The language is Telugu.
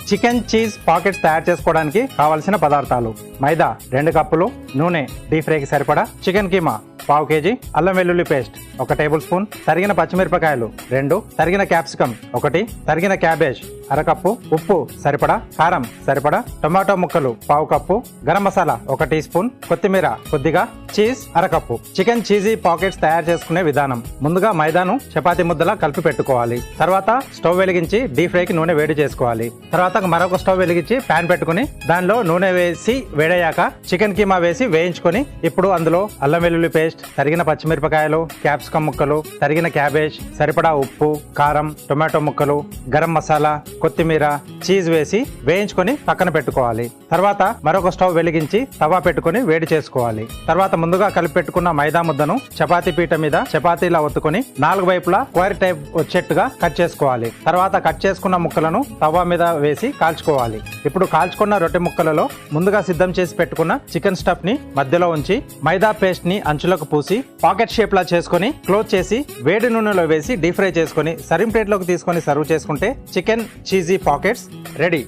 చికెన్ చీజ్ పాకెట్స్ తయారు చేసుకోవడానికి కావలసిన పదార్థాలు: మైదా 2 కప్పులు, నూనె డీప్ ఫ్రైకి సరిపడా, చికెన్ కీమా 1/2 kg, అల్లం వెల్లుల్లి పేస్ట్ 1 టేబుల్ స్పూన్, తరిగిన పచ్చిమిరపకాయలు 2, తరిగిన క్యాప్సికం 1, తరిగిన క్యాబేజ్ 1/2 కప్పు, ఉప్పు సరిపడా, కారం సరిపడా, టొమాటో ముక్కలు 1/2 cup, garam masala 1 teaspoon, కొత్తిమీర కొద్దిగా, cheese 1/2 cup. Chicken cheesy pockets తయారు చేసుకునే విధానం: ముందుగా మైదాను చపాతీ ముద్దలా కలిపి పెట్టుకోవాలి. తర్వాత స్టవ్ వెలిగించి డీప్ ఫ్రైకి నూనె వేడి చేసుకోవాలి. తర్వాత మరొక స్టవ్ వెలిగించి ప్యాన్ పెట్టుకుని దానిలో నూనె వేసి వేడయ్యాక చికెన్ కీమా వేసి వేయించుకొని ఇప్పుడు అందులో అల్లం వెల్లుల్లి పేస్ట్, తరిగిన పచ్చిమిరపకాయలు, క్యాప్సికం ముక్కలు, తరిగిన క్యాబేజ్, సరిపడా ఉప్పు, కారం, టొమాటో ముక్కలు, గరం మసాలా, కొత్తిమీర, చీజ్ వేసి వేయించుకొని పక్కన పెట్టుకోవాలి. తర్వాత మరొక స్టవ్ వెలిగించి తవా పెట్టుకుని వేడి చేసుకోవాలి. తర్వాత ముందుగా కలిపి పెట్టుకున్న మైదా ముద్దను చపాతీ పీట మీద చపాతీలా ఒత్తుకొని 4 వైపులా స్క్వేర్ టైప్ వచ్చేట్టుగా కట్ చేసుకోవాలి. తర్వాత కట్ చేసుకున్న ముక్కలను తవా మీద వేసి కాల్చుకోవాలి. ఇప్పుడు కాల్చుకున్న రొట్టె ముక్కలలో ముందుగా సిద్ధం చేసి పెట్టుకున్న చికెన్ స్టఫ్ ని మధ్యలో ఉంచి మైదా పేస్ట్ ని అంచులకు పూసి పాకెట్ షేప్ లా చేసుకుని క్లోజ్ చేసి వేడి నూనెలో వేసి డీప్ ఫ్రై చేసుకుని సర్వింగ్ ప్లేట్ లోకి తీసుకొని సర్వ్ చేసుకుంటే చికెన్ చీజీ పాకెట్స్ రెడీ.